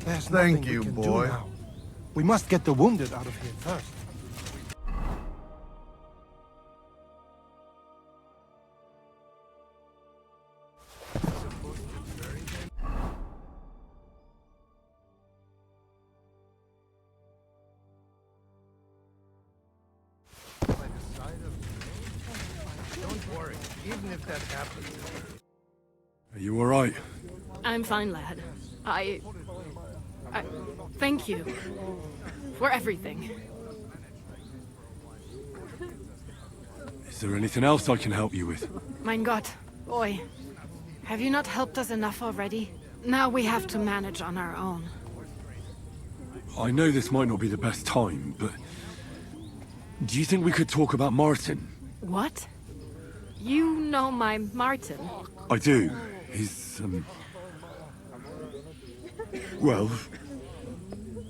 There's Thank nothing you, we can boy. do now. We must get the wounded out of here first. Don't worry, even if that happens. Are you alright? I'm fine, lad. I thank you for everything. Is there anything else I can help you with? Mein Gott, boy, have you not helped us enough already? Now we have to manage on our own. I know this might not be the best time, but... do you think we could talk about Martin? What? You know my Martin? I do. He's, well...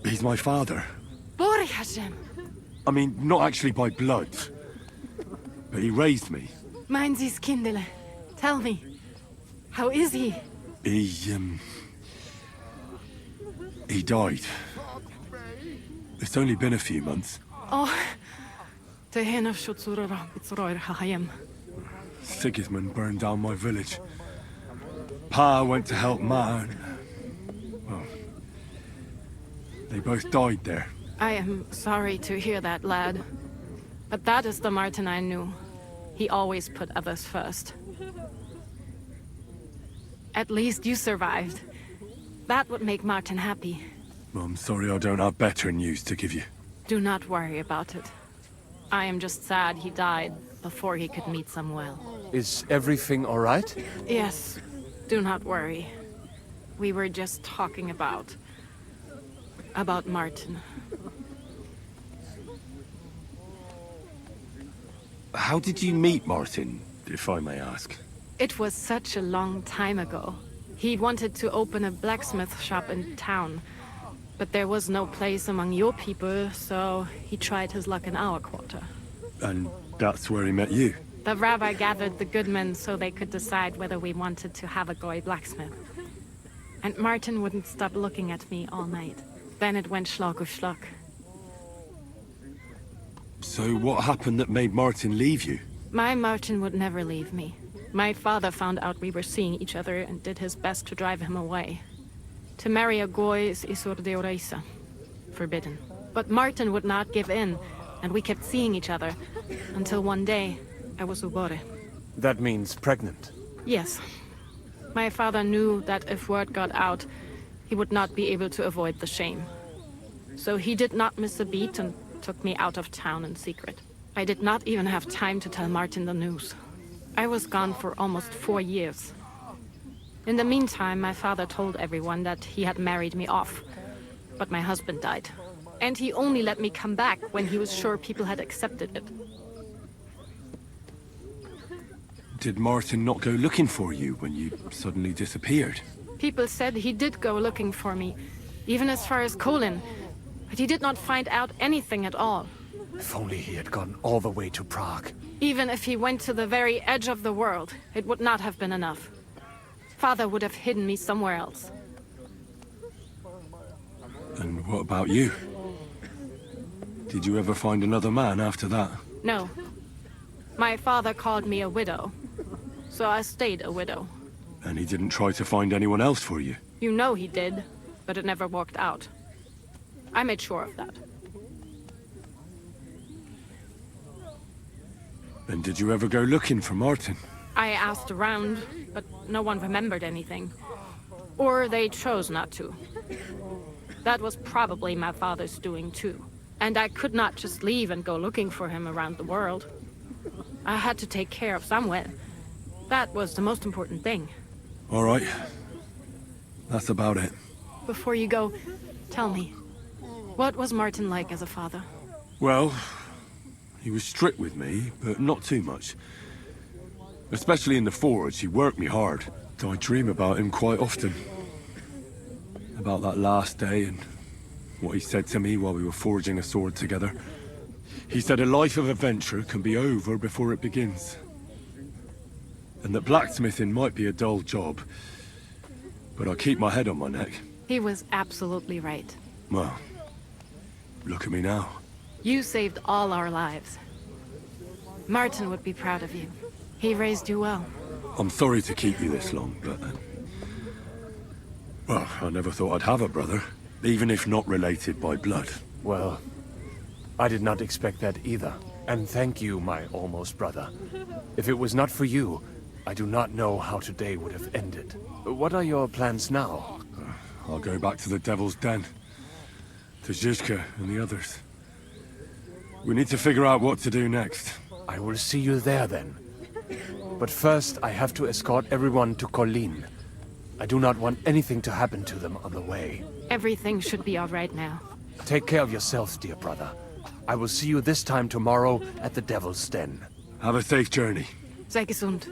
he's my father. Bore Hashem! I mean, not actually by blood. But he raised me. Mein Sie's Kindele. Tell me, how is he? He died. It's only been a few months. Oh, Tehena Shutzurara, it's Roy Hahayem. Sigismund burned down my village. Pa went to help Ma, and... well... they both died there. I am sorry to hear that, lad. But that is the Martin I knew. He always put others first. At least you survived. That would make Martin happy. Well, I'm sorry I don't have better news to give you. Do not worry about it. I am just sad he died before he could meet some well. Is everything all right? Yes, do not worry. We were just talking about Martin. How did you meet Martin, if I may ask? It was such a long time ago. He wanted to open a blacksmith shop in town, but there was no place among your people, so he tried his luck in our quarter. And that's where he met you? The rabbi gathered the good men so they could decide whether we wanted to have a goy blacksmith. And Martin wouldn't stop looking at me all night. Then it went schlag auf schlag. So what happened that made Martin leave you? My Martin would never leave me. My father found out we were seeing each other and did his best to drive him away. To marry a goy is isur deoraisa, forbidden. But Martin would not give in, and we kept seeing each other, until one day, I was ubore. That means pregnant. Yes. My father knew that if word got out, he would not be able to avoid the shame. So he did not miss a beat and took me out of town in secret. I did not even have time to tell Martin the news. I was gone for almost 4 years. In the meantime, my father told everyone that he had married me off. But my husband died. And he only let me come back when he was sure people had accepted it. Did Martin not go looking for you when you suddenly disappeared? People said he did go looking for me, even as far as Colin. But he did not find out anything at all. If only he had gone all the way to Prague. Even if he went to the very edge of the world, it would not have been enough. Father would have hidden me somewhere else. And what about you? Did you ever find another man after that? No. My father called me a widow. So I stayed a widow. And he didn't try to find anyone else for you? You know he did, but it never worked out. I made sure of that. And did you ever go looking for Martin? I asked around, but no one remembered anything. Or they chose not to. That was probably my father's doing too. And I could not just leave and go looking for him around the world. I had to take care of Samuel. That was the most important thing. All right. That's about it. Before you go, tell me, what was Martin like as a father? Well, he was strict with me, but not too much. Especially in the forge, he worked me hard. I dream about him quite often. About that last day and what he said to me while we were forging a sword together. He said a life of adventure can be over before it begins. And that blacksmithing might be a dull job, but I keep my head on my neck. He was absolutely right. Well, look at me now. You saved all our lives. Martin would be proud of you. He raised you well. I'm sorry to keep you this long, but... well, I never thought I'd have a brother, even if not related by blood. Well, I did not expect that either. And thank you, my almost brother. If it was not for you, I do not know how today would have ended. What are your plans now? I'll go back to the Devil's Den. To Zizka and the others. We need to figure out what to do next. I will see you there then. But first, I have to escort everyone to Colleen. I do not want anything to happen to them on the way. Everything should be all right now. Take care of yourself, dear brother. I will see you this time tomorrow at the Devil's Den. Have a safe journey. Sei gesund.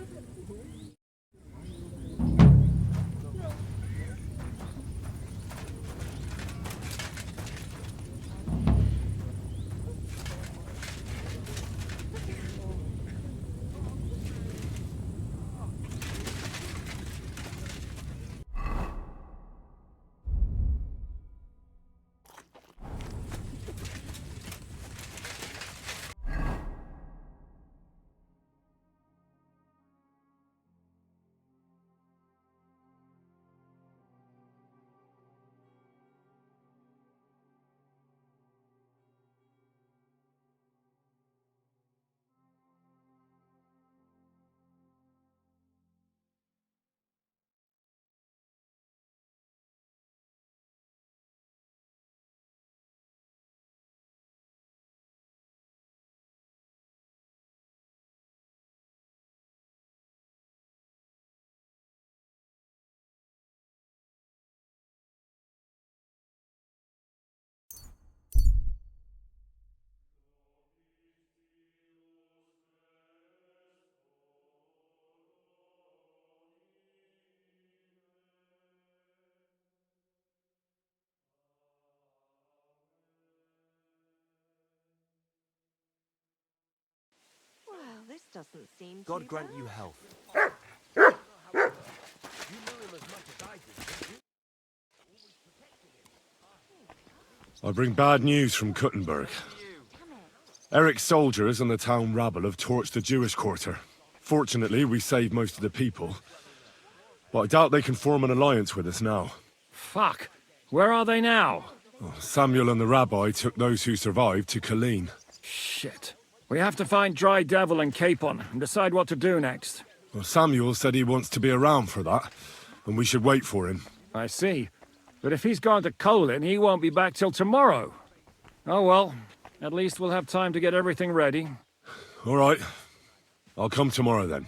Well, this doesn't seem God too grant bad. you health. I bring bad news from Kuttenberg. Eric's soldiers and the town rabble have torched the Jewish quarter. Fortunately, we saved most of the people. But I doubt they can form an alliance with us now. Fuck. Where are they now? Samuel and the rabbi took those who survived to Colleen. Shit. We have to find Dry Devil and Capon and decide what to do next. Well, Samuel said he wants to be around for that, and we should wait for him. I see. But if he's gone to Colin, he won't be back till tomorrow. Oh well. At least we'll have time to get everything ready. All right. I'll come tomorrow then.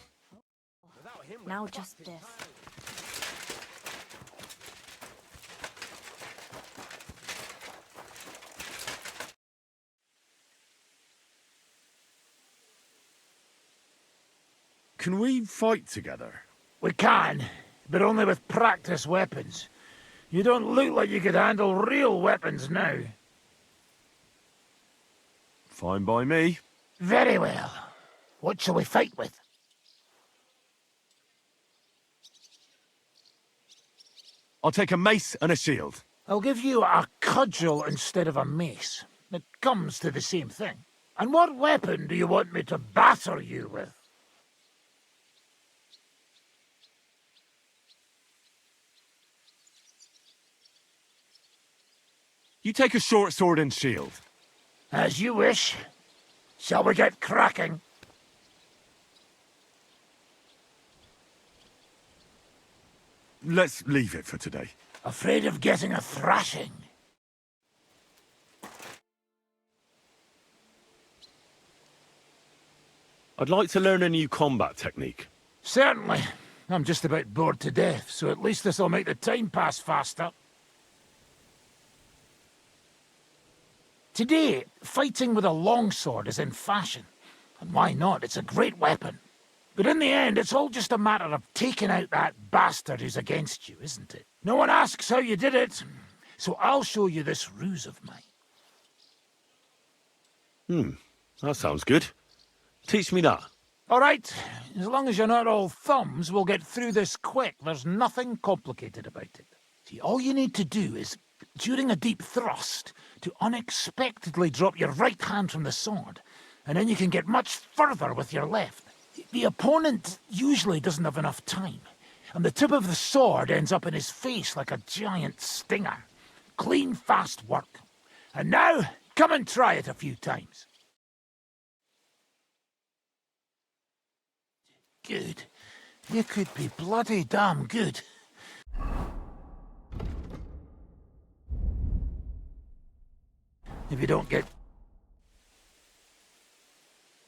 Now just this. Can we fight together? We can, but only with practice weapons. You don't look like you could handle real weapons now. Fine by me. Very well. What shall we fight with? I'll take a mace and a shield. I'll give you a cudgel instead of a mace. It comes to the same thing. And what weapon do you want me to batter you with? You take a short sword and shield. As you wish. Shall we get cracking? Let's leave it for today. Afraid of getting a thrashing? I'd like to learn a new combat technique. Certainly. I'm just about bored to death, so at least this'll make the time pass faster. Today, fighting with a longsword is in fashion. And why not? It's a great weapon. But in the end, it's all just a matter of taking out that bastard who's against you, isn't it? No one asks how you did it, so I'll show you this ruse of mine. That sounds good. Teach me that. All right, as long as you're not all thumbs, we'll get through this quick. There's nothing complicated about it. See, all you need to do is, during a deep thrust, to unexpectedly drop your right hand from the sword, and then you can get much further with your left. The opponent usually doesn't have enough time, and the tip of the sword ends up in his face like a giant stinger. Clean, fast work. And now, come and try it a few times. Good. You could be bloody damn good. If you don't get...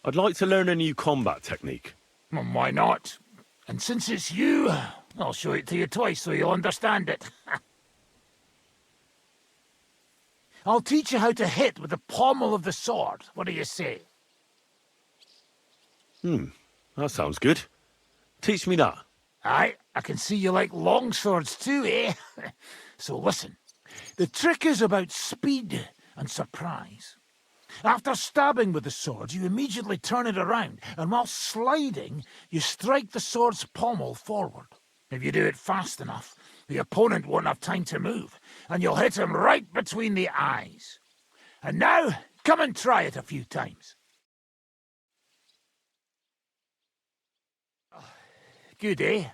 I'd like to learn a new combat technique. Well, why not? And since it's you, I'll show it to you twice so you'll understand it. I'll teach you how to hit with the pommel of the sword. What do you say? That sounds good. Teach me that. Aye, I can see you like long swords too, eh? So listen, the trick is about speed and surprise. After stabbing with the sword, you immediately turn it around, and while sliding, you strike the sword's pommel forward. If you do it fast enough, the opponent won't have time to move, and you'll hit him right between the eyes. And now, come and try it a few times. Good, eh?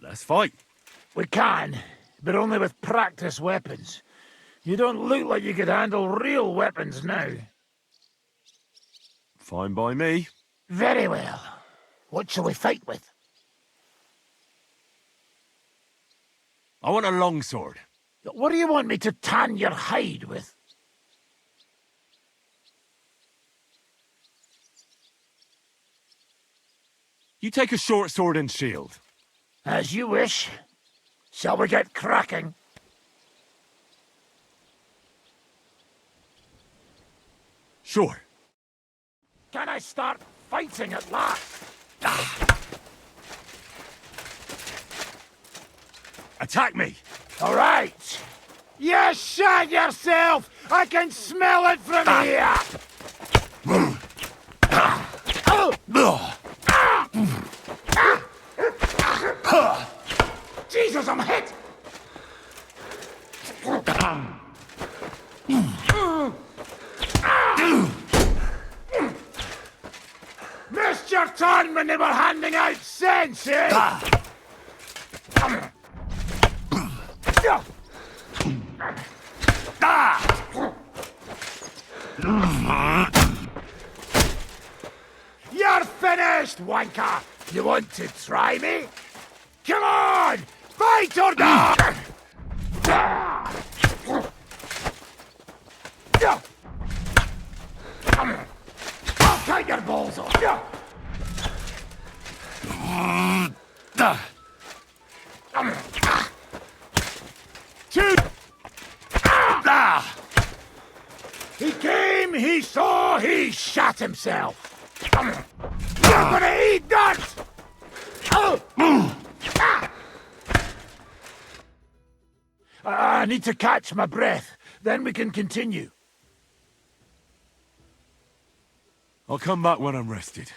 Let's fight. We can, but only with practice weapons. You don't look like you could handle real weapons now. Fine by me. Very well. What shall we fight with? I want a longsword. What do you want me to tan your hide with? You take a short sword and shield. As you wish. Shall we get cracking? Sure. Can I start fighting at last? Attack me! All right. You shot yourself! I can smell it from here! Jesus, I'm hit! Missed your turn when they were handing out cents, eh? You're finished, wanker! You want to try me? Come on! Fight or die! I'll cut your balls off! Two him he saw, he shot himself. You're gonna eat that! I need to catch my breath. Then we can continue. I'll come back when I'm rested.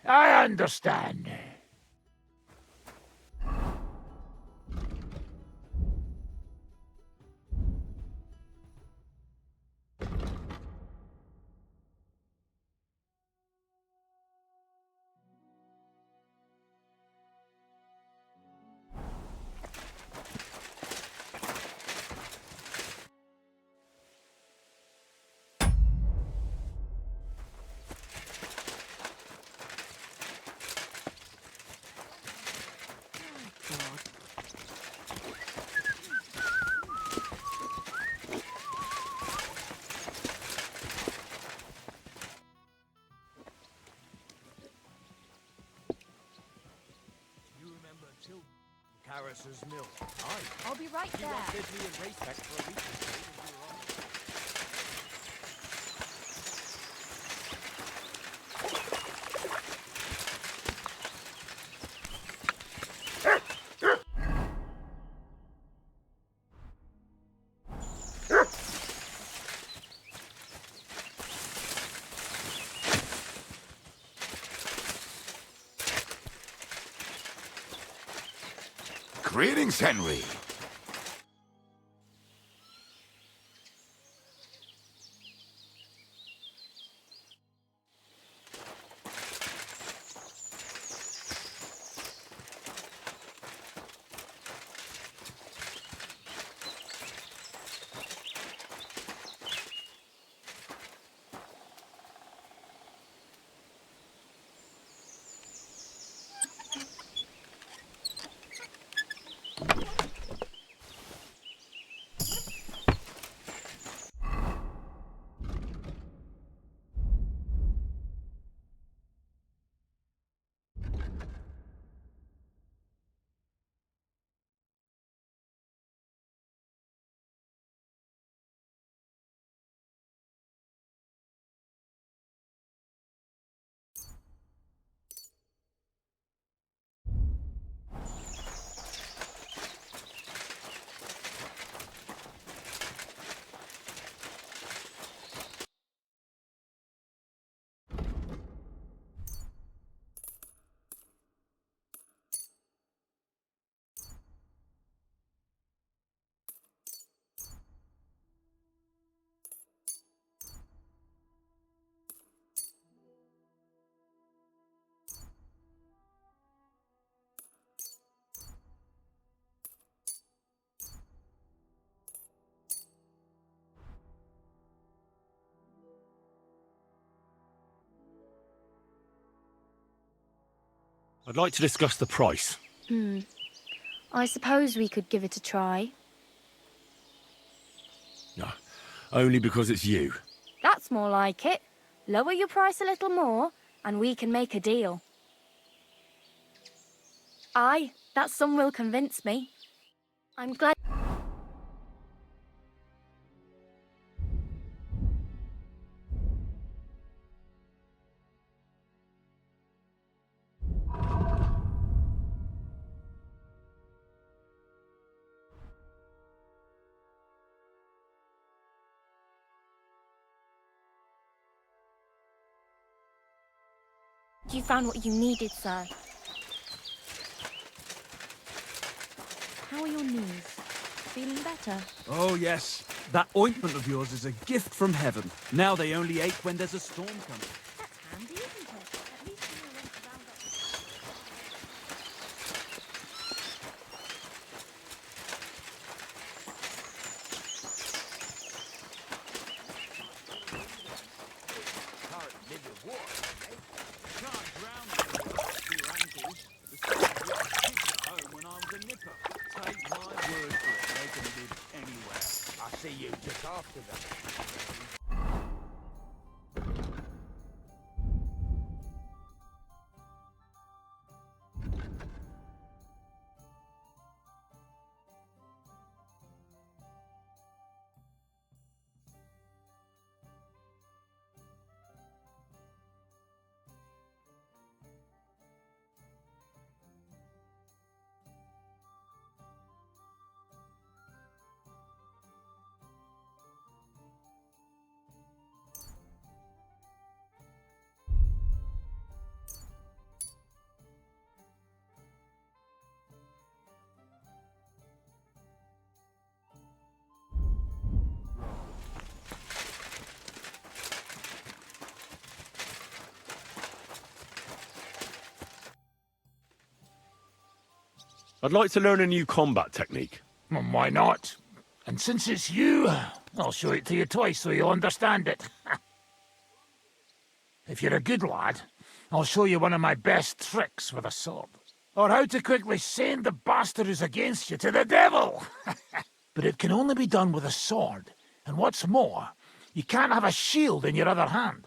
I understand. Harris's mill. I'll be right there. Greetings, Henry. I'd like to discuss the price. I suppose we could give it a try. No, only because it's you. That's more like it. Lower your price a little more, and we can make a deal. Aye, that sum will convince me. I'm glad... You found what you needed, sir. How are your knees? Feeling better? Oh, yes. That ointment of yours is a gift from heaven. Now they only ache when there's a storm coming. That's handy, isn't it? At least you know when to round up. I see you just after them. I'd like to learn a new combat technique. Well, why not? And since it's you, I'll show it to you twice so you'll understand it. If you're a good lad, I'll show you one of my best tricks with a sword. Or how to quickly send the bastard who's against you to the devil! But it can only be done with a sword. And what's more, you can't have a shield in your other hand.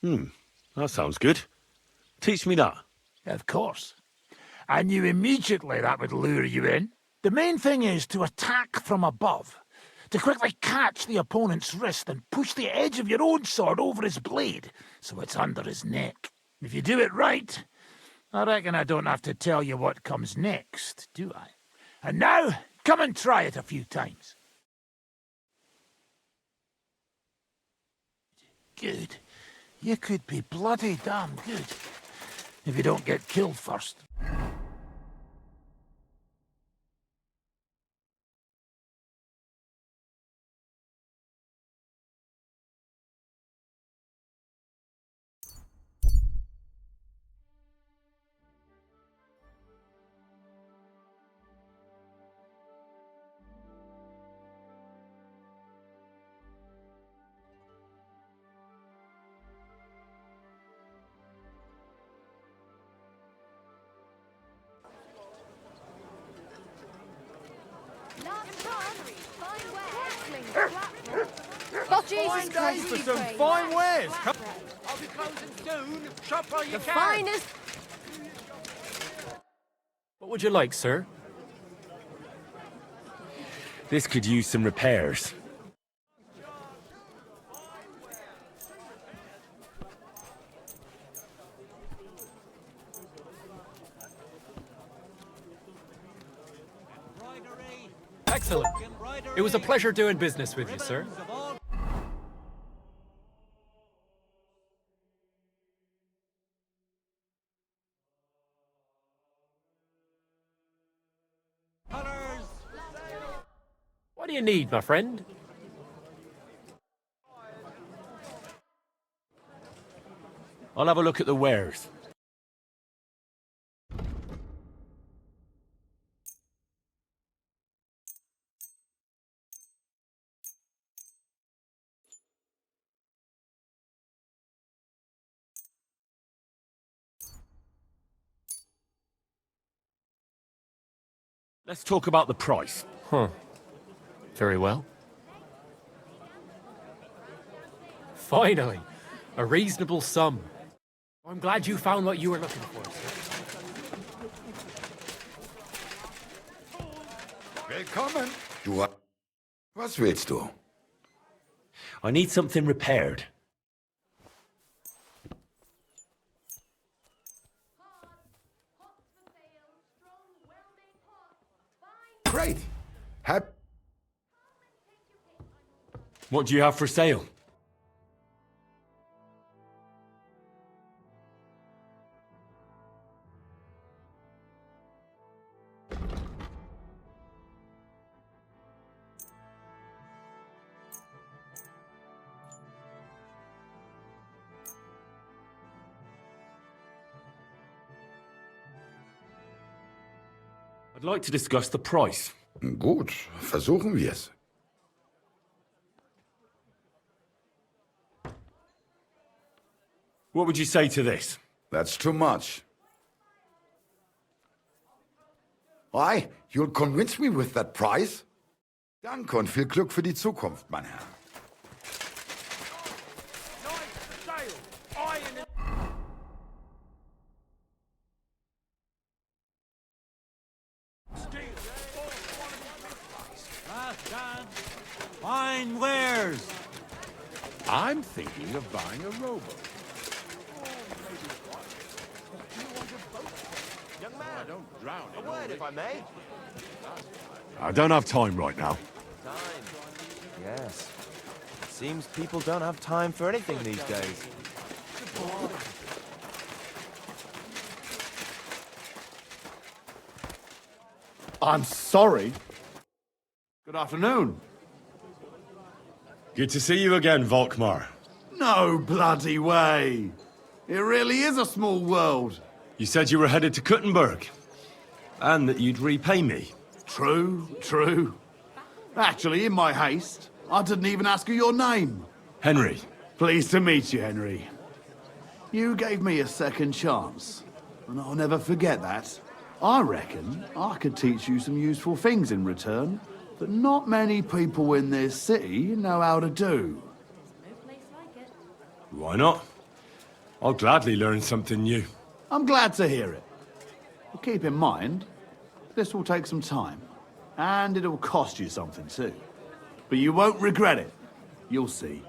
That sounds good. Teach me that. Of course. I knew immediately that would lure you in. The main thing is to attack from above. To quickly catch the opponent's wrist and push the edge of your own sword over his blade, so it's under his neck. If you do it right, I reckon I don't have to tell you what comes next, do I? And now, come and try it a few times. Good. You could be bloody damn good. If you don't get killed first. Oh, Jesus Christ, For some fine wares. Come. I'll be closing soon. Shop while you the can. finest. What would you like, sir? This could use some repairs. Excellent. It was a pleasure doing business with you, sir. What do you need, my friend? I'll have a look at the wares. Let's talk about the price. Huh. Very well. Finally, a reasonable sum. I'm glad you found what you were looking for, sir. Willkommen. Was willst du? I need something repaired. Great. What do you have for sale? I'd like to discuss the price. Gut, versuchen wir's. What would you say to this? That's too much. Why? You'll convince me with that price? Danke und viel Glück für die Zukunft, mein Herr. Fine wares. I'm thinking of buying a rowboat. Young man, I don't drown in a word if I may. I don't have time right now. Time. Yes. Seems people don't have time for anything these days. I'm sorry. Good afternoon. Good to see you again, Volkmar. No bloody way. It really is a small world. You said you were headed to Kuttenberg. And that you'd repay me. True, true. Actually, in my haste, I didn't even ask you your name. Henry. Pleased to meet you, Henry. You gave me a second chance, and I'll never forget that. I reckon I could teach you some useful things in return that not many people in this city know how to do. Why not? I'll gladly learn something new. I'm glad to hear it. But keep in mind, this will take some time, and it'll cost you something too. But you won't regret it. You'll see.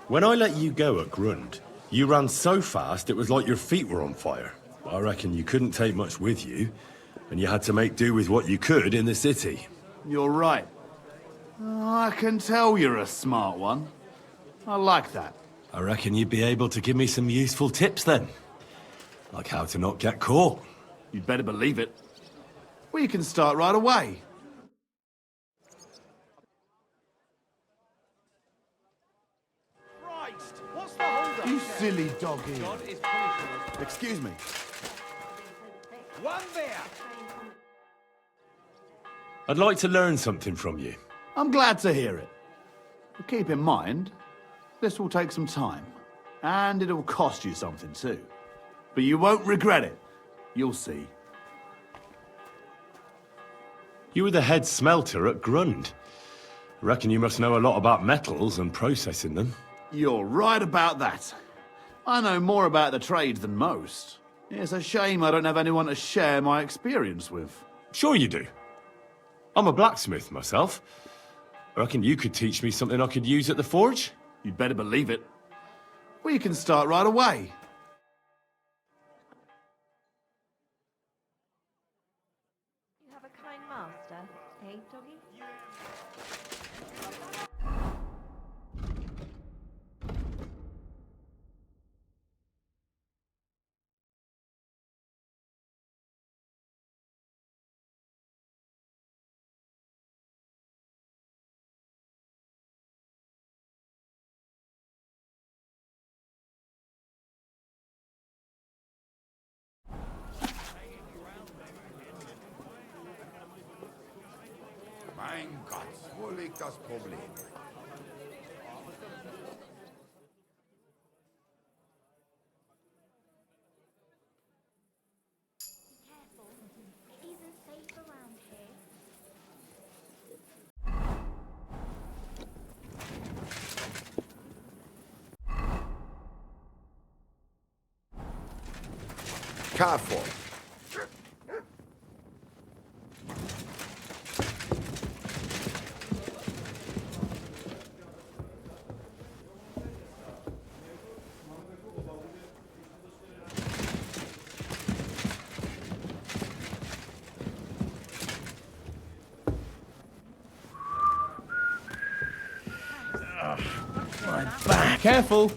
When I let you go at Grund, you ran so fast it was like your feet were on fire. I reckon you couldn't take much with you, and you had to make do with what you could in the city. You're right. I can tell you're a smart one. I like that. I reckon you'd be able to give me some useful tips then. Like how to not get caught. You'd better believe it. We can start right away. You silly doggy. Excuse me. One there. I'd like to learn something from you. I'm glad to hear it. But keep in mind, this will take some time, and it'll cost you something too. But you won't regret it. You'll see. You were the head smelter at Grund. I reckon you must know a lot about metals and processing them. You're right about that. I know more about the trade than most. It's a shame I don't have anyone to share my experience with. Sure you do. I'm a blacksmith myself. I reckon you could teach me something I could use at the forge. You'd better believe it. We can start right away. You have a kind master, eh, doggy? Mein Gott, wo liegt das Problem? Careful. It isn't safe around here. Careful. My back. Careful.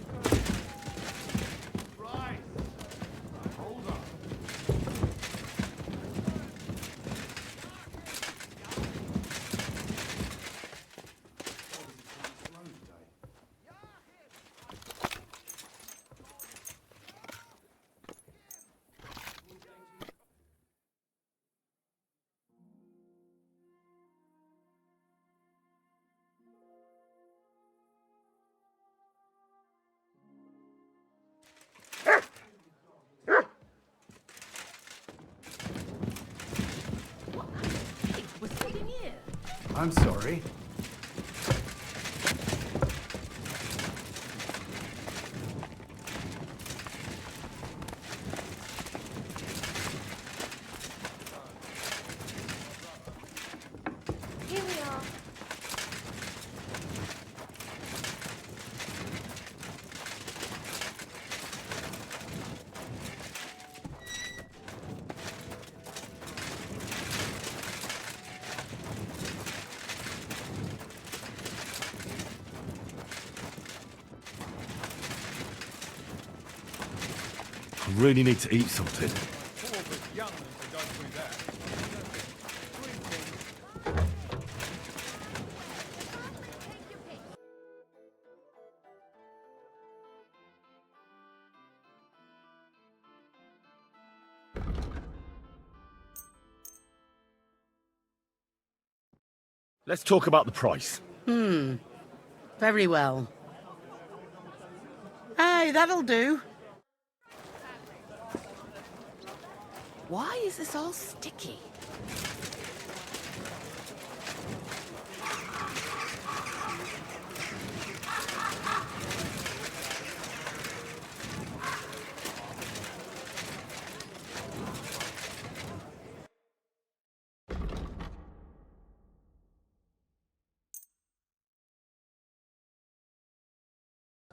I'm sorry. Here we are. I really need to eat something. Let's talk about the price. Very well. Hey, that'll do. Why is this all sticky?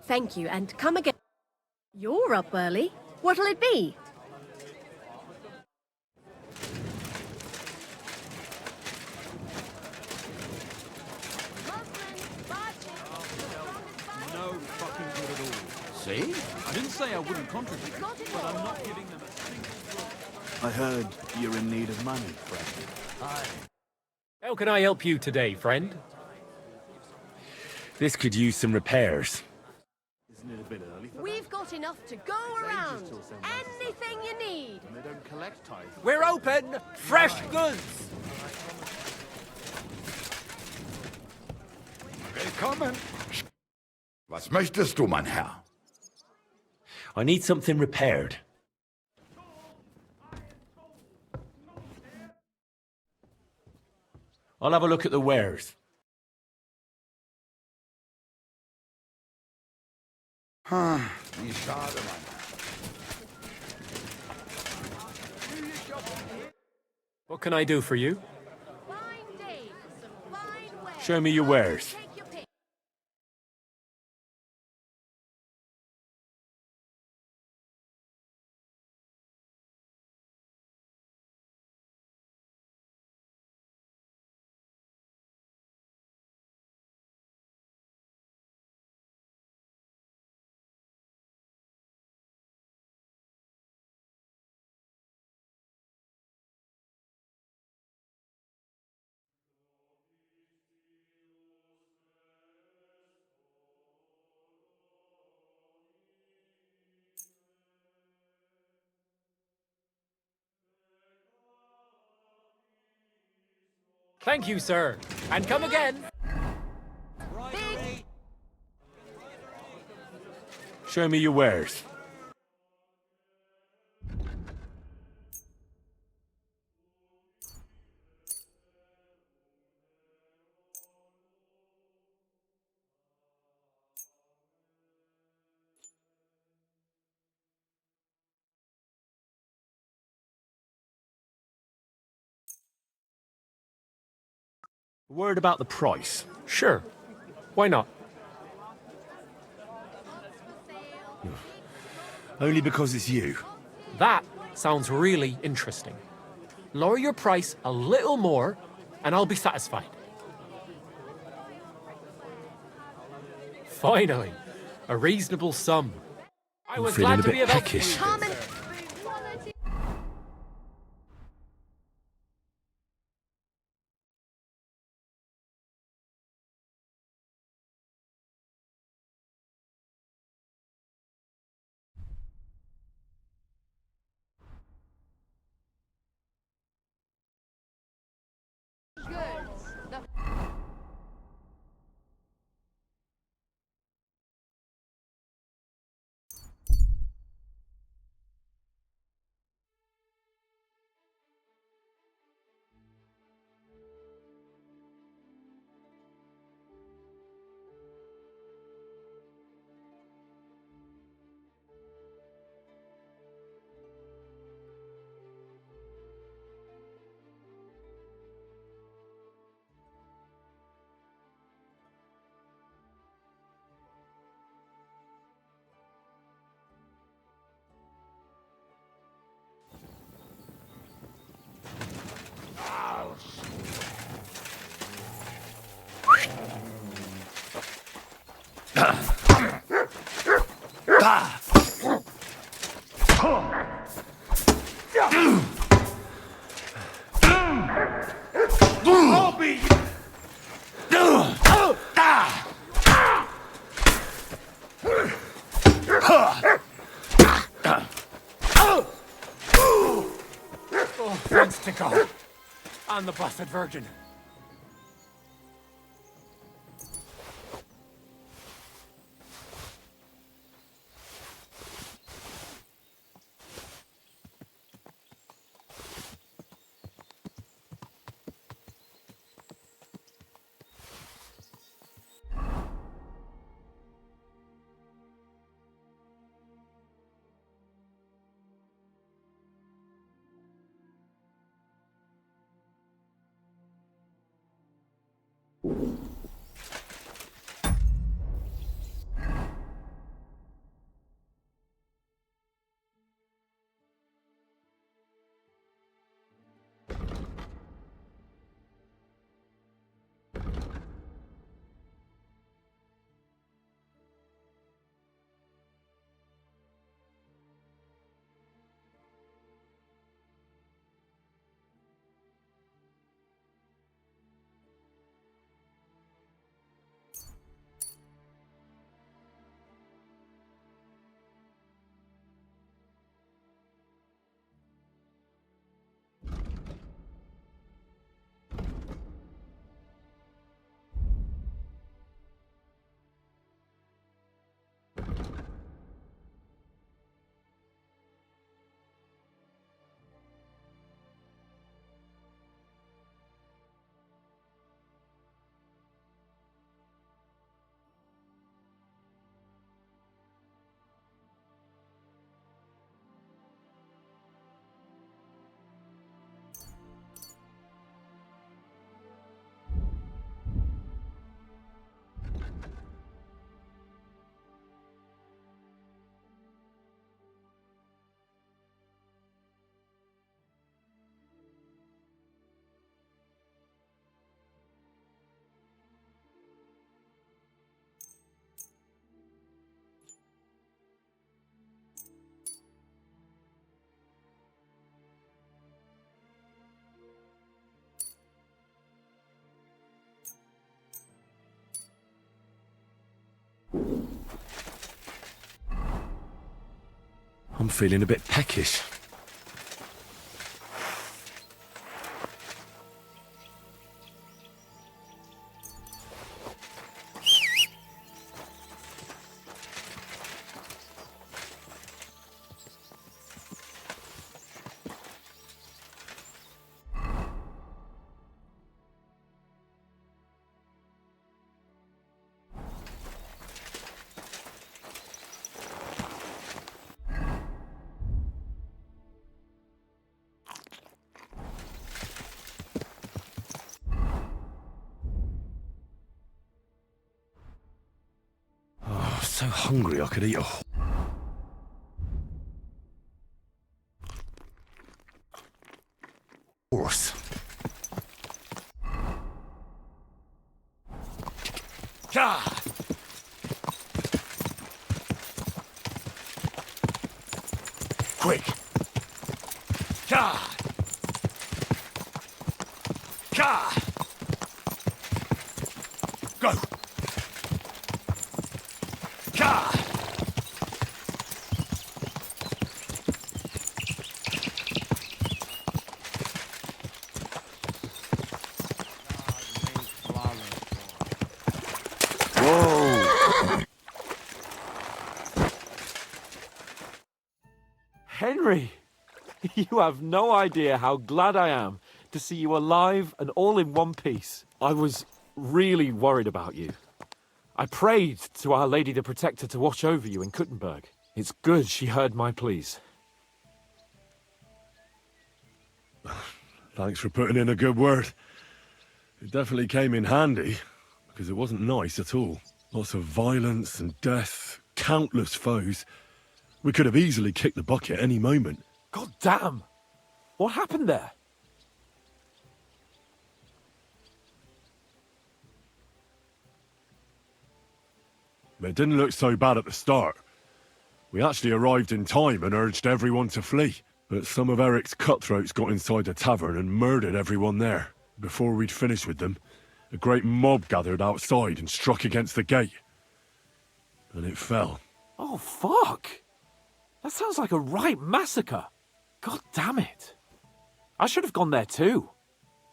Thank you, and come again. You're up early. What'll it be? No fucking good at all. See? I didn't say I wouldn't contribute, but I'm not giving them a single... I heard you're in need of money, friend. How can I help you today, friend? This could use some repairs. Isn't it a bit early for We've got enough to go around. Anything you need. that? They don't collect tithes. We're open! Fresh goods! Willkommen. Was möchtest du, mein Herr? I need something repaired. I'll have a look at the wares. Wie schade, mein Herr. What can I do for you? Show me your wares. Thank you, sir. And come again. Show me your wares. A word about the price. Sure. Why not? Only because it's you. That sounds really interesting. Lower your price a little more, and I'll be satisfied. Finally, a reasonable sum. I was glad to be of help to you. Oh, thanks to God. And the Blessed Virgin. I'm feeling a bit peckish. So hungry I could eat a horse. Quick! Go! Henry! You have no idea how glad I am to see you alive and all in one piece. I was really worried about you. I prayed to Our Lady the Protector to watch over you in Kuttenberg. It's good she heard my pleas. Thanks for putting in a good word. It definitely came in handy, because it wasn't nice at all. Lots of violence and death, countless foes. We could have easily kicked the bucket any moment. God damn! What happened there? It didn't look so bad at the start. We actually arrived in time and urged everyone to flee. But some of Eric's cutthroats got inside the tavern and murdered everyone there. Before we'd finished with them, a great mob gathered outside and struck against the gate. And it fell. Oh, fuck! That sounds like a right massacre. God damn it. I should have gone there too.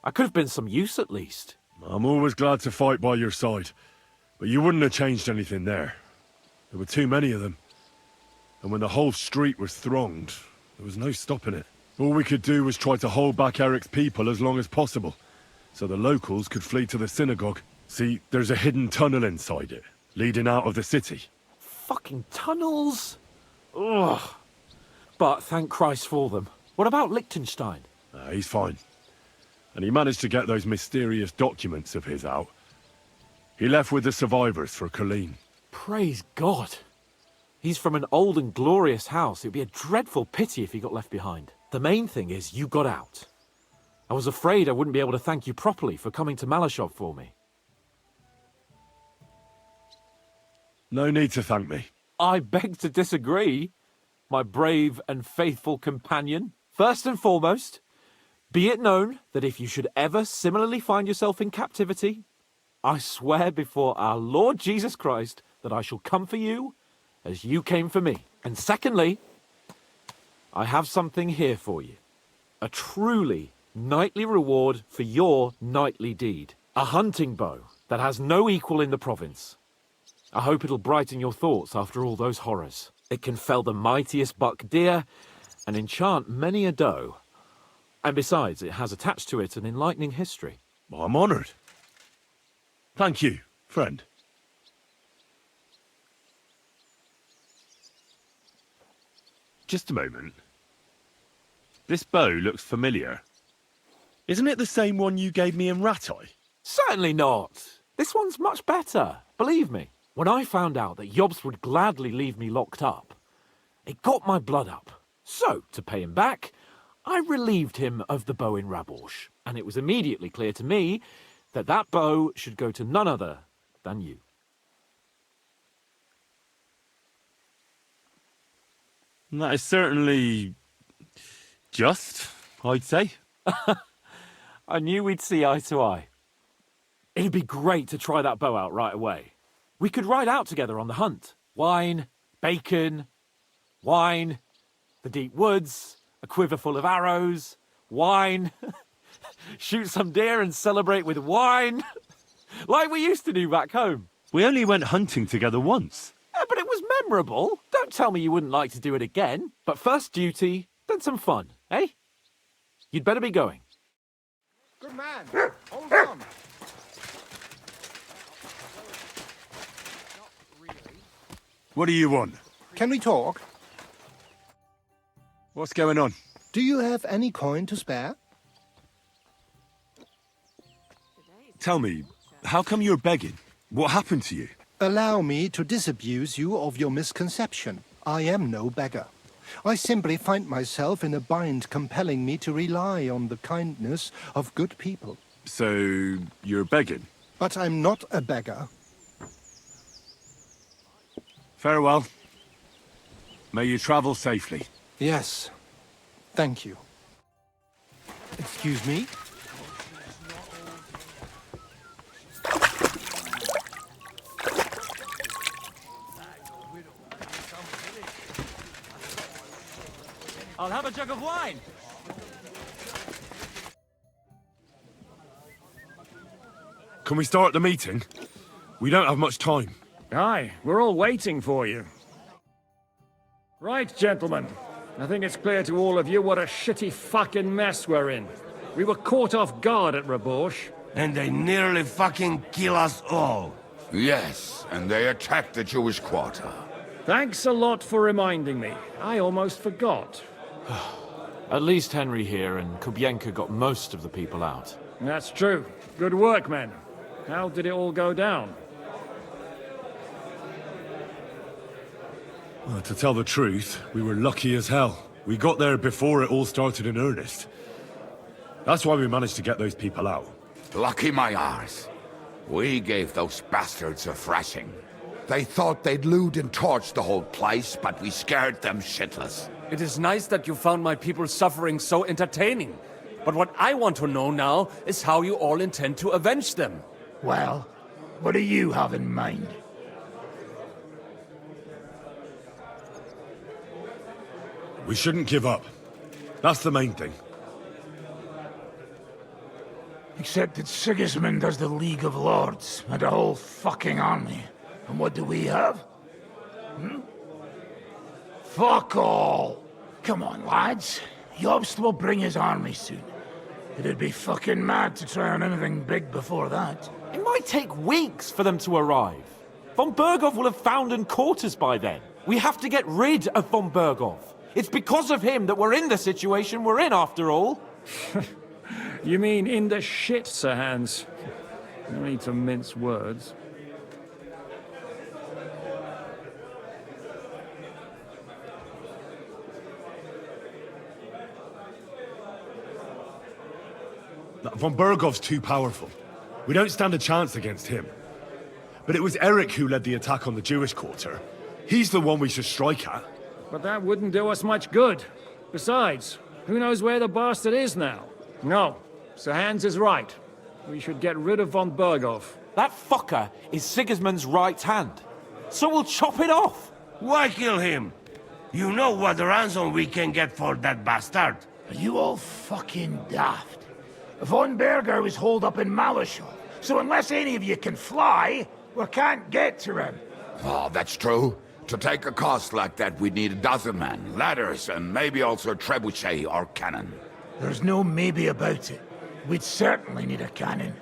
I could have been some use at least. I'm always glad to fight by your side. But you wouldn't have changed anything there. There were too many of them. And when the whole street was thronged, there was no stopping it. All we could do was try to hold back Eric's people as long as possible, so the locals could flee to the synagogue. See, there's a hidden tunnel inside it, leading out of the city. Fucking tunnels! Ugh. But thank Christ for them. What about Liechtenstein? He's fine. And he managed to get those mysterious documents of his out. He left with the survivors for Colleen. Praise God. He's from an old and glorious house. It'd be a dreadful pity if he got left behind. The main thing is you got out. I was afraid I wouldn't be able to thank you properly for coming to Malashov for me. No need to thank me. I beg to disagree, my brave and faithful companion. First and foremost, be it known that if you should ever similarly find yourself in captivity, I swear before our Lord Jesus Christ that I shall come for you as you came for me. And secondly, I have something here for you. A truly knightly reward for your knightly deed. A hunting bow that has no equal in the province. I hope it'll brighten your thoughts after all those horrors. It can fell the mightiest buck deer and enchant many a doe. And besides, it has attached to it an enlightening history. Well, I'm honoured. Thank you, friend. Just a moment. This bow looks familiar. Isn't it the same one you gave me in Ratai? Certainly not. This one's much better, believe me. When I found out that Yobst would gladly leave me locked up, it got my blood up. So, to pay him back, I relieved him of the bow in Raborsh, and it was immediately clear to me that that bow should go to none other than you. That is certainly just, I'd say. I knew we'd see eye to eye. It'd be great to try that bow out right away. We could ride out together on the hunt. Wine, bacon, wine, the deep woods, a quiver full of arrows, wine, shoot some deer and celebrate with wine, like we used to do back home. We only went hunting together once. Yeah, but it was memorable. Don't tell me you wouldn't like to do it again. But first duty, then some fun, eh? You'd better be going. Good man. Hold on. What do you want? Can we talk? What's going on? Do you have any coin to spare? Tell me, how come you're begging? What happened to you? Allow me to disabuse you of your misconception. I am no beggar. I simply find myself in a bind compelling me to rely on the kindness of good people. So, you're begging? But I'm not a beggar. Farewell. May you travel safely. Yes. Thank you. Excuse me? I'll have a jug of wine. Can we start the meeting? We don't have much time. Aye, we're all waiting for you. Right, gentlemen. I think it's clear to all of you what a shitty fucking mess we're in. We were caught off guard at Raborsh. And they nearly fucking kill us all. Yes, and they attacked the Jewish quarter. Thanks a lot for reminding me. I almost forgot. At least Henry here and Kubienka got most of the people out. That's true. Good work, men. How did it all go down? Well, to tell the truth, we were lucky as hell. We got there before it all started in earnest. That's why we managed to get those people out. Lucky my arse. We gave those bastards a thrashing. They thought they'd loot and torch the whole place, but we scared them shitless. It is nice that you found my people's suffering so entertaining. But what I want to know now is how you all intend to avenge them. Well, what do you have in mind? We shouldn't give up. That's the main thing. Except that Sigismund has the League of Lords and a whole fucking army. And what do we have? Fuck all! Come on, lads. Jobst will bring his army soon. It'd be fucking mad to try on anything big before that. It might take weeks for them to arrive. Von Berghoff will have found and caught us by then. We have to get rid of Von Berghoff. It's because of him that we're in the situation we're in, after all. You mean in the shit, Sir Hans? No need to mince words. Von Bergov's too powerful. We don't stand a chance against him. But it was Eric who led the attack on the Jewish quarter. He's the one we should strike at. But that wouldn't do us much good. Besides, who knows where the bastard is now? No, Sir Hans is right. We should get rid of von Bergov. That fucker is Sigismund's right hand. So we'll chop it off. Why kill him? You know what ransom we can get for that bastard. Are you all fucking daft? Von Berger was holed up in Malishov, so unless any of you can fly, we can't get to him. Oh, that's true. To take a cost like that, we'd need a dozen men, ladders, and maybe also a trebuchet or cannon. There's no maybe about it. We'd certainly need a cannon.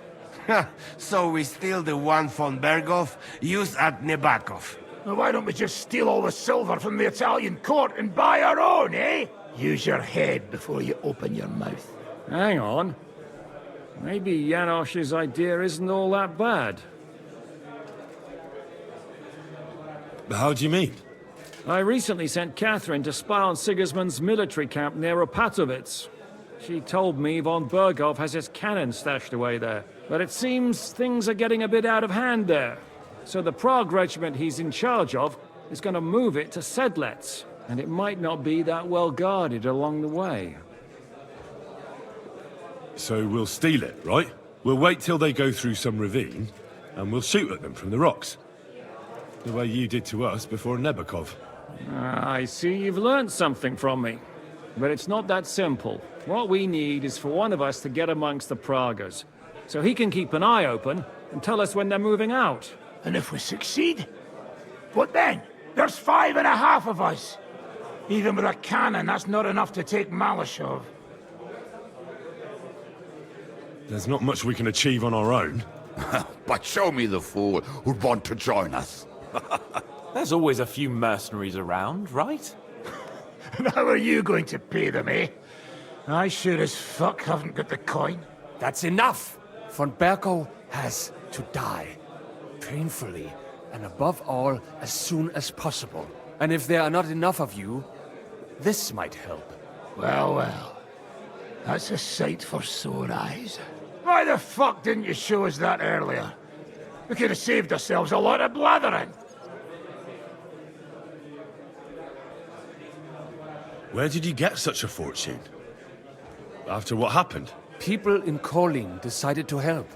So we steal the one von Bergov used at Nebakov. Well, why don't we just steal all the silver from the Italian court and buy our own, eh? Use your head before you open your mouth. Hang on. Maybe Janosch's idea isn't all that bad. How do you mean? I recently sent Catherine to spy on Sigismund's military camp near Opatovitz. She told me von Bergov has his cannon stashed away there. But it seems things are getting a bit out of hand there. So the Prague regiment he's in charge of is going to move it to Sedlec. And it might not be that well guarded along the way. So we'll steal it, right? We'll wait till they go through some ravine, and we'll shoot at them from the rocks. The way you did to us before Nebakov. I see you've learned something from me. But it's not that simple. What we need is for one of us to get amongst the Pragas, so he can keep an eye open and tell us when they're moving out. And if we succeed? What then? There's 5.5 of us. Even with a cannon, that's not enough to take Malishov. There's not much we can achieve on our own. But show me the fool who'd want to join us. There's always a few mercenaries around, right? And how are you going to pay them, eh? I sure as fuck haven't got the coin. That's enough! Von Bergov has to die. Painfully, and above all, as soon as possible. And if there are not enough of you, this might help. Well, well. That's a sight for sore eyes. Why the fuck didn't you show us that earlier? We could have saved ourselves a lot of blathering. Where did you get such a fortune? After what happened? People in Kolin decided to help.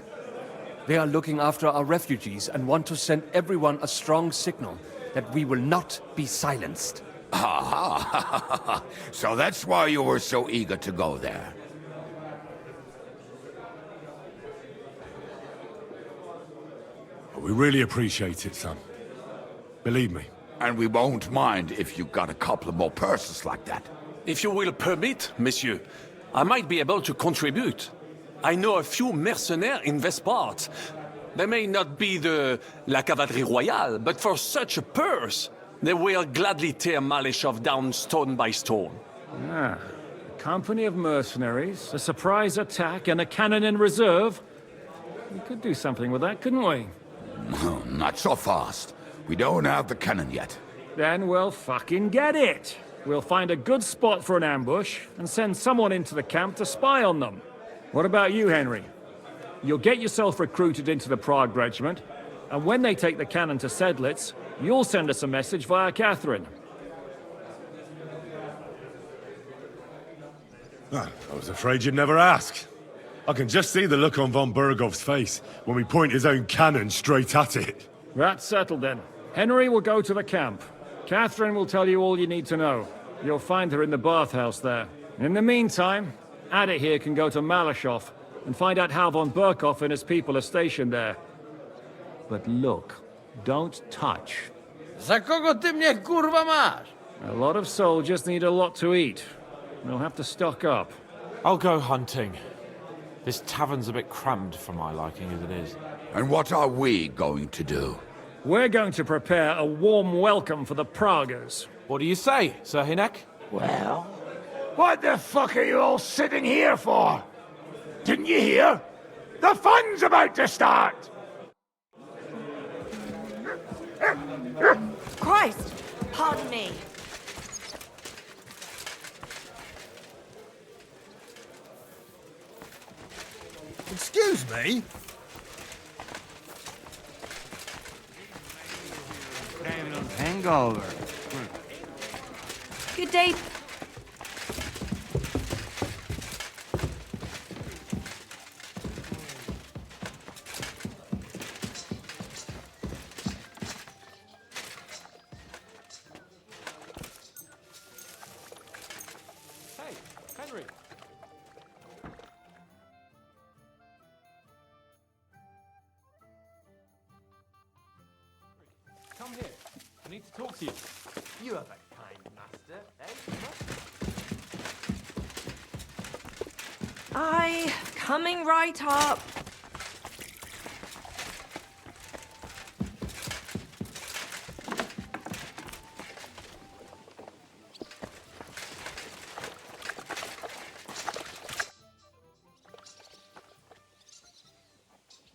They are looking after our refugees and want to send everyone a strong signal that we will not be silenced. Aha! So that's why you were so eager to go there. We really appreciate it, son. Believe me. And we won't mind if you got a couple more purses like that. If you will permit, monsieur, I might be able to contribute. I know a few mercenaires in this part. They may not be la cavalerie royale, but for such a purse, they will gladly tear Malishov down stone by stone. Ah, a company of mercenaries, a surprise attack, and a cannon in reserve. We could do something with that, couldn't we? No, not so fast. We don't have the cannon yet. Then we'll fucking get it. We'll find a good spot for an ambush and send someone into the camp to spy on them. What about you, Henry? You'll get yourself recruited into the Prague regiment, and when they take the cannon to Sedlec, you'll send us a message via Catherine. I was afraid you'd never ask. I can just see the look on von Bergov's face when we point his own cannon straight at it. That's settled then. Henry will go to the camp. Catherine will tell you all you need to know. You'll find her in the bathhouse there. In the meantime, Ada here can go to Malishov and find out how von Berkov and his people are stationed there. But look, don't touch. Za kogo ty mnie kurwa masz? A lot of soldiers need a lot to eat. They'll have to stock up. I'll go hunting. This tavern's a bit crammed for my liking as it is. And what are we going to do? We're going to prepare a warm welcome for the Pragas. What do you say, Sir Hinek? Well, what the fuck are you all sitting here for? Didn't you hear? The fun's about to start! Christ! Pardon me. Excuse me? Hangover. Good day. Hey, Henry. Come here. I need to talk to you. You have a kind master, eh? Aye, coming right up.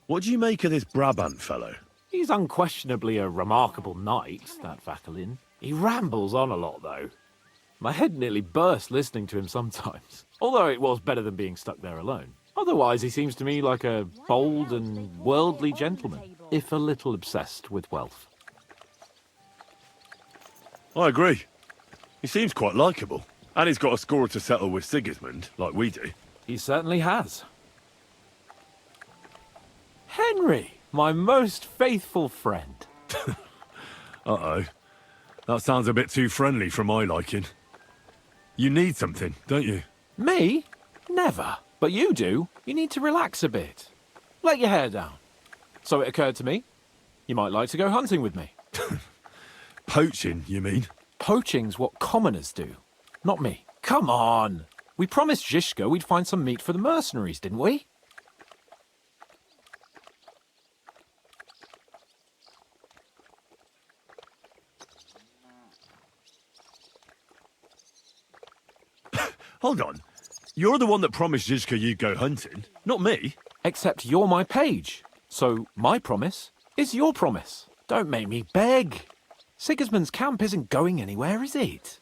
What do you make of this Brabant fellow? He's unquestionably a remarkable knight, that Vakelin. He rambles on a lot, though. My head nearly burst listening to him sometimes. Although it was better than being stuck there alone. Otherwise, he seems to me like a bold and worldly gentleman, if a little obsessed with wealth. I agree. He seems quite likeable. And he's got a score to settle with Sigismund, like we do. He certainly has. Henry, my most faithful friend. Uh-oh. That sounds a bit too friendly for my liking. You need something, don't you? Me? Never. But you do. You need to relax a bit. Let your hair down. So it occurred to me, you might like to go hunting with me. Poaching, you mean? Poaching's what commoners do, not me. Come on! We promised Zizka we'd find some meat for the mercenaries, didn't we? Hold on. You're the one that promised Zizka you'd go hunting, not me. Except you're my page. So my promise is your promise. Don't make me beg. Sigismund's camp isn't going anywhere, is it?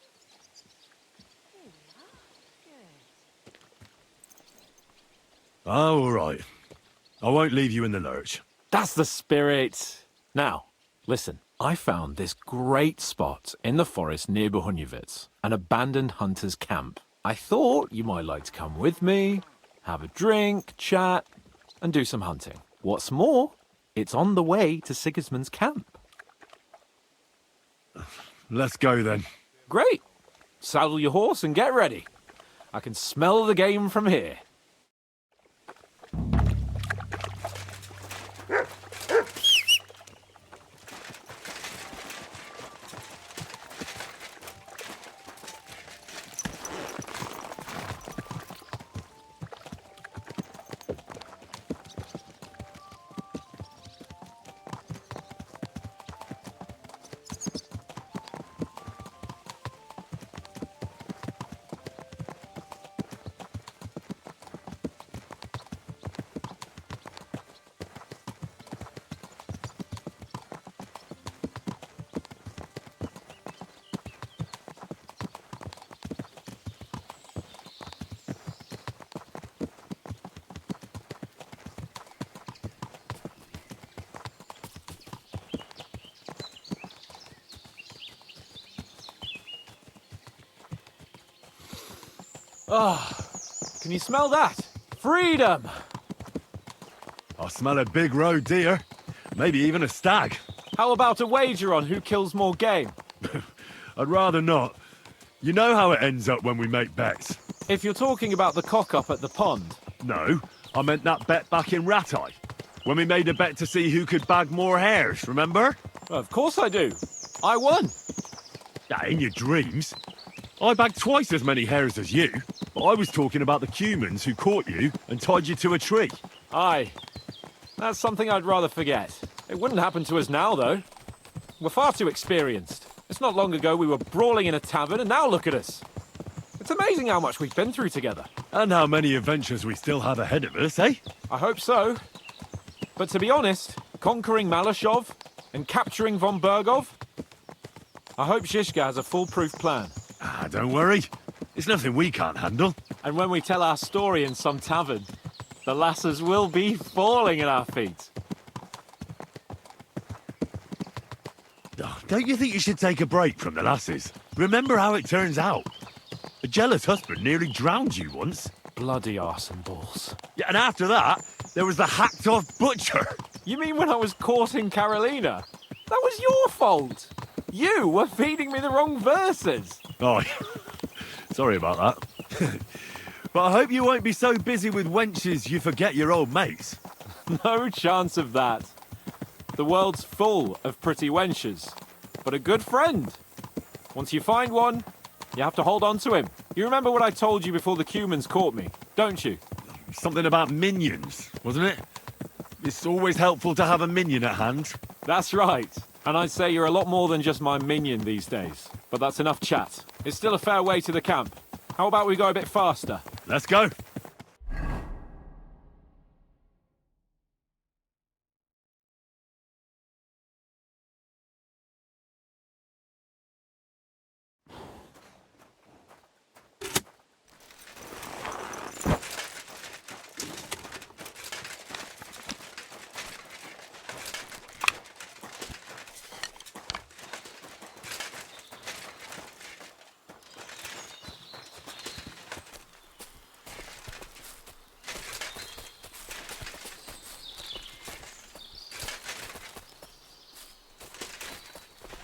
Oh, all right. I won't leave you in the lurch. That's the spirit. Now, listen. I found this great spot in the forest near Bohemia, an abandoned hunter's camp. I thought you might like to come with me, have a drink, chat, and do some hunting. What's more, it's on the way to Sigismund's camp. Let's go then. Great. Saddle your horse and get ready. I can smell the game from here. Oh, can you smell that? Freedom! I smell a big roe deer. Maybe even a stag. How about a wager on who kills more game? I'd rather not. You know how it ends up when we make bets. If you're talking about the cock-up at the pond. No, I meant that bet back in Ratai. When we made a bet to see who could bag more hares, remember? Of course I do. I won. In your dreams. I bagged twice as many hares as you, but I was talking about the Cumans who caught you and tied you to a tree. Aye. That's something I'd rather forget. It wouldn't happen to us now, though. We're far too experienced. It's not long ago we were brawling in a tavern, and now look at us. It's amazing how much we've been through together. And how many adventures we still have ahead of us, eh? I hope so. But to be honest, conquering Malashov and capturing von Bergov, I hope Zizka has a foolproof plan. Don't worry. It's nothing we can't handle. And when we tell our story in some tavern, The lasses will be falling at our feet. Don't you think you should take a break from the lasses? Remember how it turns out. A jealous husband nearly drowned you once. Bloody arse and balls. Yeah, and after that, there was the hacked-off butcher. You mean when I was courting Carolina? That was your fault. You were feeding me the wrong verses. Oh, sorry about that. But I hope you won't be so busy with wenches you forget your old mates. No chance of that. The world's full of pretty wenches. But a good friend. Once you find one, you have to hold on to him. You remember what I told you before the Cumans caught me, don't you? Something about minions, wasn't it? It's always helpful to have a minion at hand. That's right. And I'd say you're a lot more than just my minion these days. But that's enough chat. It's still a fair way to the camp. How about we go a bit faster? Let's go.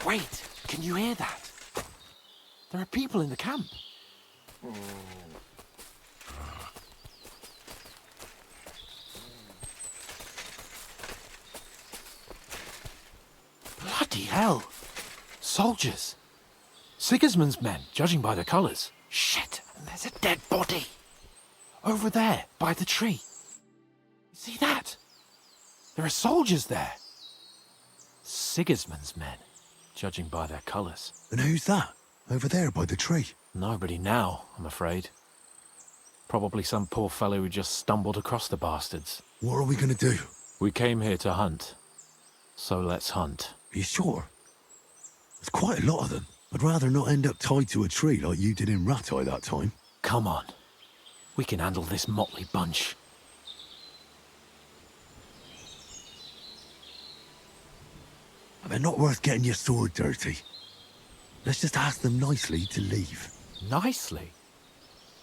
Wait, can you hear that? There are people in the camp. Bloody hell! Soldiers! Sigismund's men, judging by the colours. Shit, and there's a dead body. Over there, by the tree. See that? There are soldiers there. Sigismund's men. Judging by their colours. And who's that? Over there by the tree? Nobody now, I'm afraid. Probably some poor fellow who just stumbled across the bastards. What are we gonna do? We came here to hunt. So let's hunt. Are you sure? There's quite a lot of them. I'd rather not end up tied to a tree like you did in Rattay that time. Come on. We can handle this motley bunch. They're not worth getting your sword dirty. Let's just ask them nicely to leave. Nicely?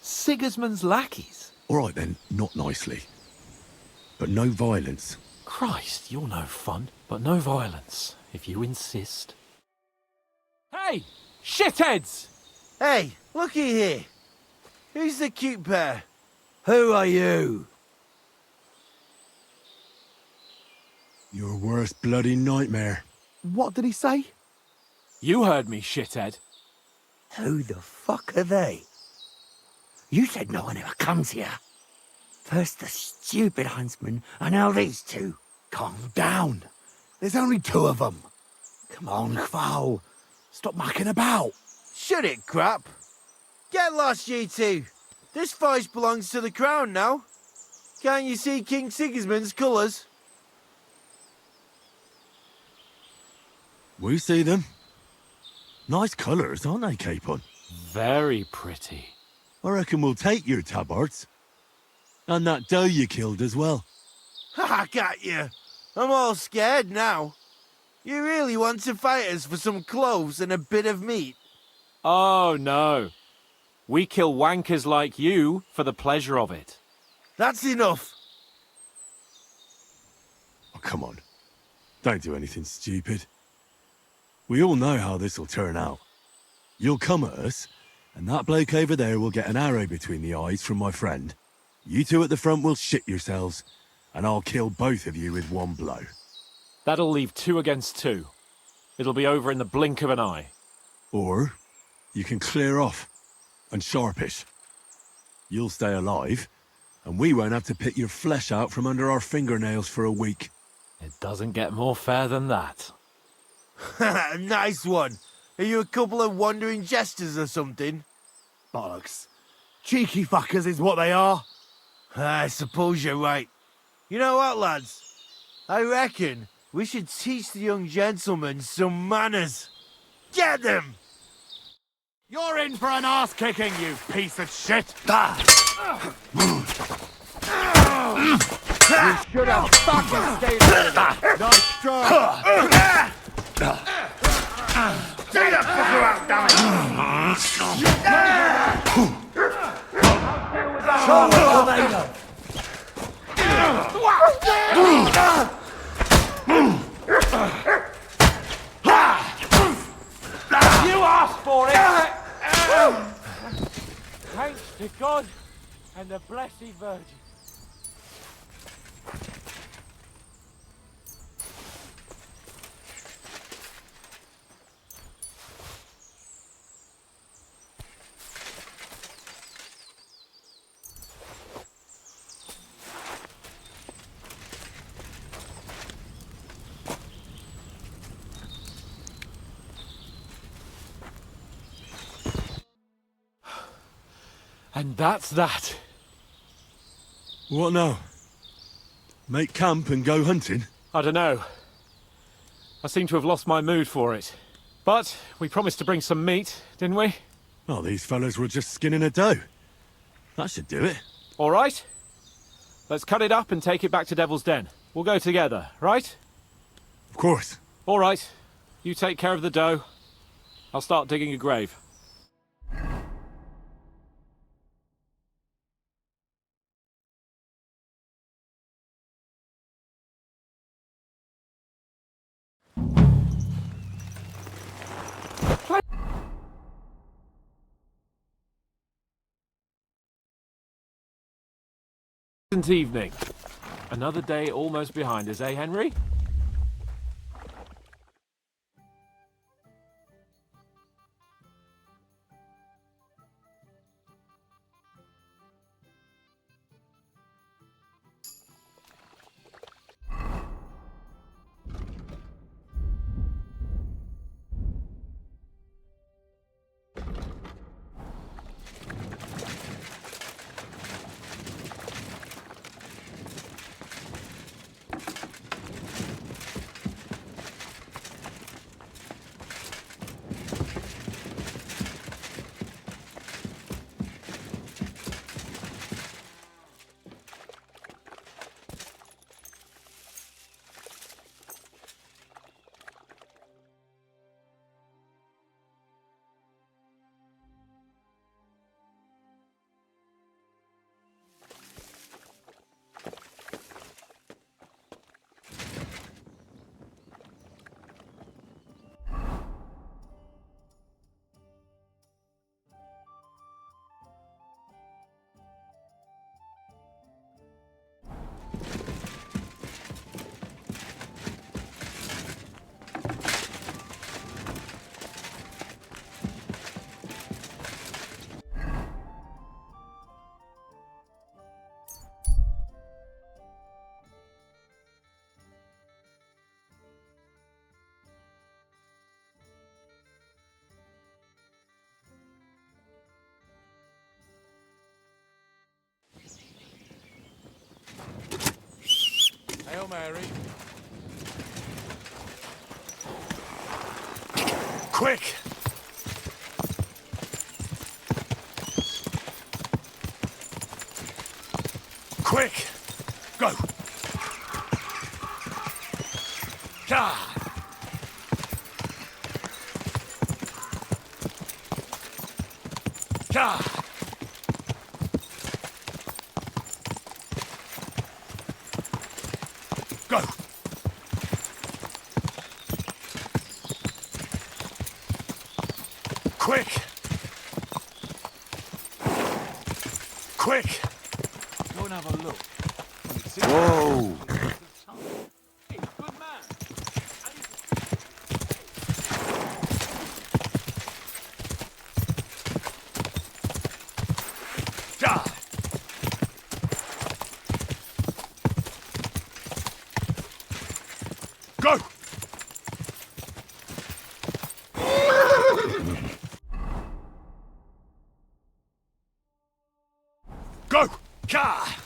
Sigismund's lackeys? All right then, not nicely. But no violence. Christ, you're no fun, but no violence, if you insist. Hey! Shitheads! Hey, looky here. Who's the cute pair? Who are you? Your worst bloody nightmare. What did he say? You heard me, shithead. Who the fuck are they? You said no one ever comes here. First the stupid huntsman, and now these two. Calm down. There's only two of them. Come on, Kval. Stop mucking about. Shut it, crap. Get lost, you two. This forest belongs to the crown now. Can't you see King Sigismund's colours? We see them. Nice colours, aren't they, Capon? Very pretty. I reckon we'll take your tabards. And that doe you killed as well. Ha, got you. I'm all scared now. You really want to fight us for some cloves and a bit of meat? Oh, no. We kill wankers like you for the pleasure of it. That's enough. Oh, come on. Don't do anything stupid. We all know how this'll turn out. You'll come at us, and that bloke over there will get an arrow between the eyes from my friend. You two at the front will shit yourselves, and I'll kill both of you with one blow. That'll leave 2 against 2. It'll be over in the blink of an eye. Or you can clear off and sharpish. You'll stay alive, and we won't have to pick your flesh out from under our fingernails for a week. It doesn't get more fair than that. Nice one. Are you a couple of wandering jesters or something? Bollocks. Cheeky fuckers is what they are. I suppose you're right. You know what, lads? I reckon we should teach the young gentlemen some manners. Get them! You're in for an ass kicking, you piece of shit. You should have fucking stayed out of it. Nice try. Stay the fucker out, damn You asked for it! Thanks to God and the Blessed Virgin. And that's that. What now? Make camp and go hunting? I don't know. I seem to have lost my mood for it. But we promised to bring some meat, didn't we? Oh, these fellas were just skinning a doe. That should do it. All right. Let's cut it up and take it back to Devil's Den. We'll go together, right? Of course. All right. You take care of the doe. I'll start digging a grave. Evening. Another day almost behind us, eh, Henry? Hail Mary. Quick! Quick! Go! Ah! Ah! Go! Quick! Quick! Go and have a look. Whoa! Go! Go! Ka!